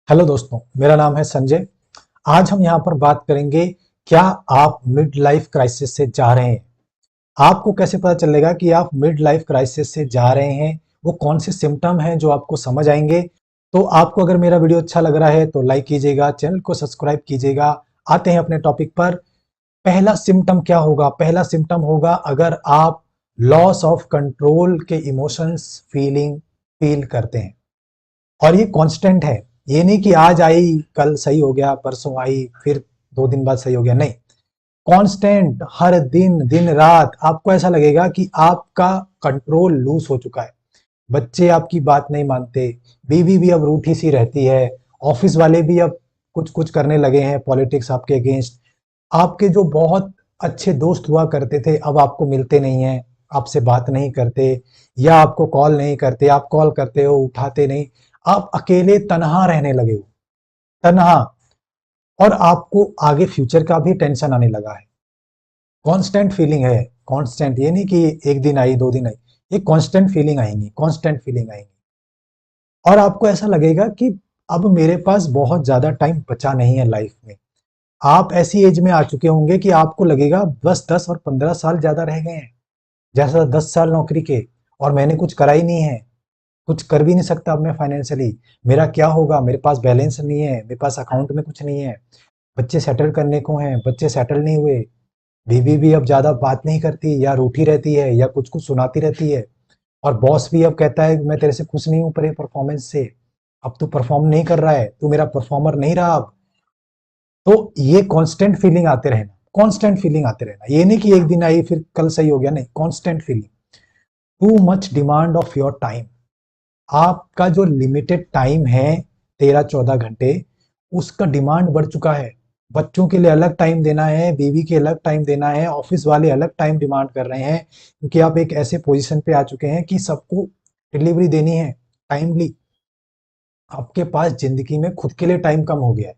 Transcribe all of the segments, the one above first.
Hello दोस्तों, मेरा नाम है संजय। आज हम यहाँ पर बात करेंगे, क्या आप मिड लाइफ क्राइसिस से जा रहे हैं? आपको कैसे पता चलेगा कि आप मिड लाइफ क्राइसिस से जा रहे हैं? वो कौन से सिम्टम हैं जो आपको समझ आएंगे? तो आपको अगर मेरा वीडियो अच्छा लग रहा है तो लाइक कीजिएगा, चैनल को सब्सक्राइब कीजिएगा। आते हैं अपने टॉपिक पर। पहला सिम्टम क्या होगा? पहला सिम्टम होगा अगर आप लॉस ऑफ कंट्रोल के इमोशंस फील करते हैं और ये कांस्टेंट है। ये नहीं कि आज आई कल सही हो गया, परसों आई फिर 2 दिन बाद सही हो गया, नहीं। कांस्टेंट, हर दिन दिन रात आपको ऐसा लगेगा कि आपका कंट्रोल लूज हो चुका है। बच्चे आपकी बात नहीं मानते, बीवी भी अब रूठी सी रहती है, ऑफिस वाले भी अब कुछ कुछ करने लगे हैं पॉलिटिक्स आपके अगेंस्ट। आपके जो बहुत अच्छे दोस्त हुआ करते थे अब आपको मिलते नहीं हैं, आपसे बात नहीं करते या आपको कॉल नहीं करते, आप कॉल करते हो उठाते नहीं। आप अकेले तनहा रहने लगे हो, तनहा। और आपको आगे फ्यूचर का भी टेंशन आने लगा है। कांस्टेंट फीलिंग है, कांस्टेंट, ये नहीं कि एक दिन आई 2 दिन आई, ये कांस्टेंट फीलिंग आएंगी, कांस्टेंट फीलिंग आएंगी। और आपको ऐसा लगेगा कि अब मेरे पास बहुत ज्यादा टाइम बचा नहीं है लाइफ में। आप ऐसी एज में आ चुके होंगे कि आपको लगेगा बस 10 और 15 साल ज्यादा रह गए हैं, जैसा 10 साल नौकरी के, और मैंने कुछ करा ही नहीं है, कुछ कर भी नहीं सकता अब मैं फाइनेंशियली। मेरा क्या होगा? मेरे पास बैलेंस नहीं है, मेरे पास अकाउंट में कुछ नहीं है, बच्चे सेटल करने को हैं, बच्चे सेटल नहीं हुए, बीवी भी अब ज्यादा बात नहीं करती या रूठी रहती है या कुछ कुछ सुनाती रहती है, और बॉस भी अब कहता है कि मैं तेरे से खुश नहीं हूं पर परफॉर्मेंस से, अब तू परफॉर्म नहीं कर रहा है, तू मेरा परफॉर्मर नहीं रहा अब। तो ये कांस्टेंट फीलिंग आते रहना, कांस्टेंट फीलिंग आते रहना, ये नहीं कि एक दिन आई फिर कल सही हो गया, नहीं, constant feeling. Too much demand of your time. आपका जो लिमिटेड टाइम है, 13-14 घंटे, उसका डिमांड बढ़ चुका है। बच्चों के लिए अलग टाइम देना है, बीवी के अलग टाइम देना है, ऑफिस वाले अलग टाइम डिमांड कर रहे हैं, क्योंकि आप एक ऐसे पोजीशन पे आ चुके हैं कि सबको डिलीवरी देनी है टाइमली। आपके पास जिंदगी में खुद के लिए टाइम कम हो गया है।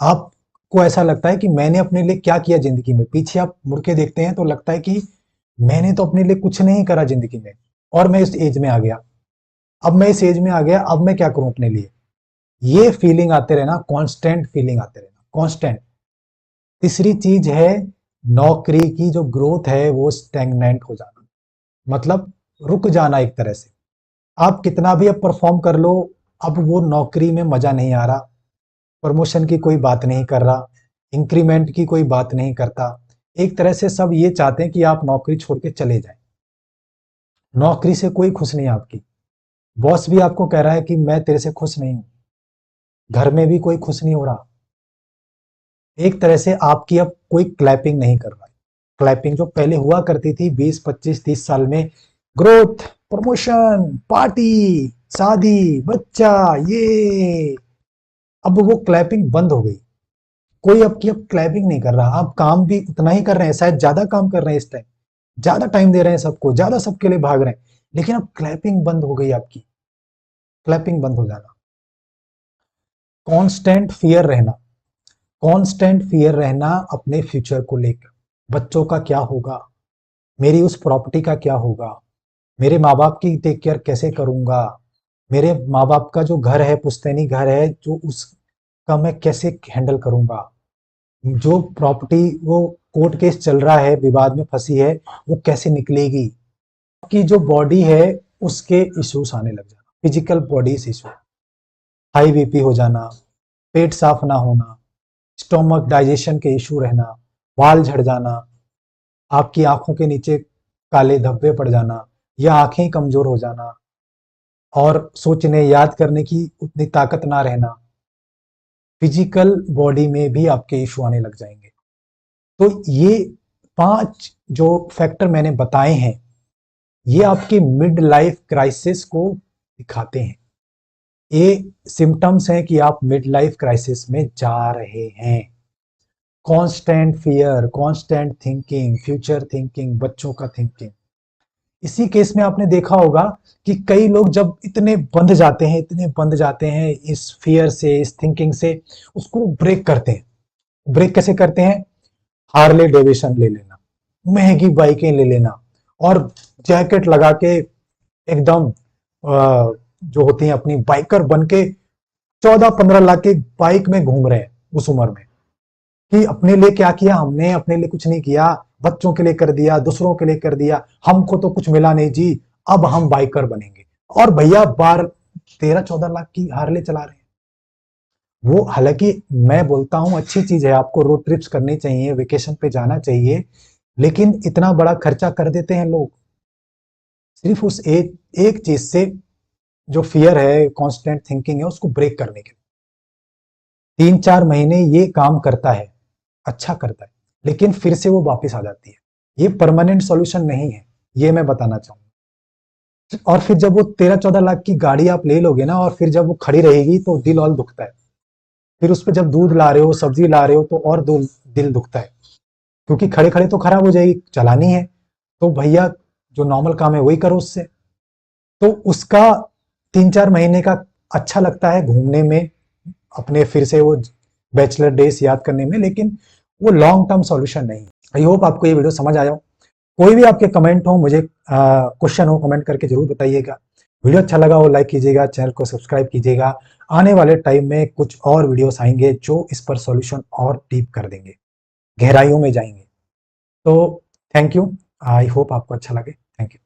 आपको ऐसा लगता है कि मैंने अपने लिए क्या किया जिंदगी में? पीछे आप मुड़ के देखते हैं तो लगता है कि मैंने तो अपने लिए कुछ नहीं करा जिंदगी में, और मैं इस एज में आ गया। अब मैं इस एज में आ गया, अब मैं क्या करूं अपने लिए? ये फीलिंग आते रहना, कांस्टेंट फीलिंग आते रहना, कांस्टेंट। तीसरी चीज है, नौकरी की जो ग्रोथ है वो स्टैग्नेंट हो जाना, मतलब रुक जाना एक तरह से। आप कितना भी अब परफॉर्म कर लो, अब वो नौकरी में मजा नहीं आ रहा, प्रमोशन की कोई बात नहीं कर रहा, इंक्रीमेंट की कोई बात नहीं करता। एक तरह से सब ये चाहते हैं कि आप नौकरी छोड़ के चले जाएं। नौकरी से कोई खुश नहीं है आपकी, बॉस भी आपको कह रहा है कि मैं तेरे से खुश नहीं हूं, घर में भी कोई खुश नहीं हो रहा। एक तरह से आपकी अब कोई क्लैपिंग नहीं कर रहा है। क्लैपिंग जो पहले हुआ करती थी 20, 25, 30 साल में, ग्रोथ, प्रमोशन, पार्टी, शादी, बच्चा, ये, अब वो क्लैपिंग बंद हो गई। कोई अब क्लैपिंग नहीं कर रहा। आप काम भी उतना ही कर रहे हैं, शायद ज्यादा काम कर रहे हैं इस टाइम, ज्यादा टाइम दे रहे हैं सबको, ज्यादा सबके लिए भाग रहे हैं, लेकिन अब क्लैपिंग बंद हो गई आपकी। क्लैपिंग बंद हो जाना। कांस्टेंट फियर रहना, कांस्टेंट फियर रहना अपने फ्यूचर को लेकर। बच्चों का क्या होगा, मेरी उस प्रॉपर्टी का क्या होगा, मेरे माँ बाप की टेक केयर कैसे करूंगा, मेरे माँ बाप का जो घर है, पुश्तैनी घर है, जो उसका मैं कैसे हैंडल करूंगा, जो प्रॉपर्टी वो कोर्ट केस चल रहा है, विवाद में फंसी है, वो कैसे निकलेगी। आपकी जो बॉडी है उसके इश्यूज आने लग जाना, physical bodies issue, high BP हो जाना, पेट साफ ना होना, स्टोमक डाइजेशन के इशू रहना, बाल झड़ जाना, आपकी आंखों के नीचे काले धब्बे पड़ जाना या आंखें कमजोर हो जाना, और सोचने याद करने की उतनी ताकत ना रहना। फिजिकल बॉडी में भी आपके इशू आने लग जाएंगे। तो ये 5 जो फैक्टर मैंने बताए हैं, ये आपके मिड लाइफ क्राइसिस को दिखाते हैं। ये सिम्टम्स हैं कि आप मिड लाइफ क्राइसिस में जा रहे हैं। Constant fear, constant thinking, future thinking, बच्चों का थिंकिंग। इसी केस में आपने देखा होगा कि कई लोग जब इतने बंध जाते हैं, इतने बंध जाते हैं इस फियर से, इस थिंकिंग से, उसको ब्रेक करते हैं। ब्रेक कैसे करते हैं? हार्ले डेविसन ले लेना, महंगी बाइकें ले लेना, और जैकेट लगा के एकदम जो होती हैं अपनी बाइकर बन के 14-15 लाख की बाइक में घूम रहे हैं उस उम्र में, कि अपने लिए क्या किया हमने, अपने लिए कुछ नहीं किया, बच्चों के लिए कर दिया, दूसरों के लिए कर दिया, हमको तो कुछ मिला नहीं जी, अब हम बाइकर बनेंगे। और भैया बार 13-14 लाख की हार्ले चला रहे हैं। वो हालांकि मैं बोलता हूं अच्छी चीज है, आपको रोड ट्रिप्स करनी चाहिए, वेकेशन पे जाना चाहिए, लेकिन इतना बड़ा खर्चा कर देते हैं लोग सिर्फ उस एक एक चीज से, जो फियर है, कांस्टेंट थिंकिंग है, उसको ब्रेक करने के लिए। 3-4 महीने ये काम करता है, अच्छा करता है, लेकिन फिर से वो वापस आ जाती है। ये परमानेंट सॉल्यूशन नहीं है, ये मैं बताना चाहूंगा। और फिर जब वो 13-14 लाख की गाड़ी आप ले लोगे ना, और फिर जब वो खड़ी रहेगी तो दिल और दुखता है। फिर उस पर जब दूध ला रहे हो, सब्जी ला रहे हो, तो और दिल दुखता है, क्योंकि खड़े खड़े तो खराब हो जाएगी, चलानी है तो भैया जो नॉर्मल काम है वही करो उससे। तो उसका 3-4 महीने का अच्छा लगता है घूमने में, अपने फिर से वो बैचलर डेज याद करने में, लेकिन वो लॉन्ग टर्म सॉल्यूशन नहीं है। आई होप आपको ये वीडियो समझ आया हो। कोई भी आपके कमेंट हो, मुझे क्वेश्चन हो, कमेंट करके जरूर बताइएगा। वीडियो अच्छा लगा हो लाइक कीजिएगा, चैनल को सब्सक्राइब कीजिएगा। आने वाले टाइम में कुछ और वीडियोस आएंगे जो इस पर सॉल्यूशन और डीप कर देंगे, गहराइयों में जाएंगे। तो थैंक यू, आई होप आपको अच्छा लगे। Thank you.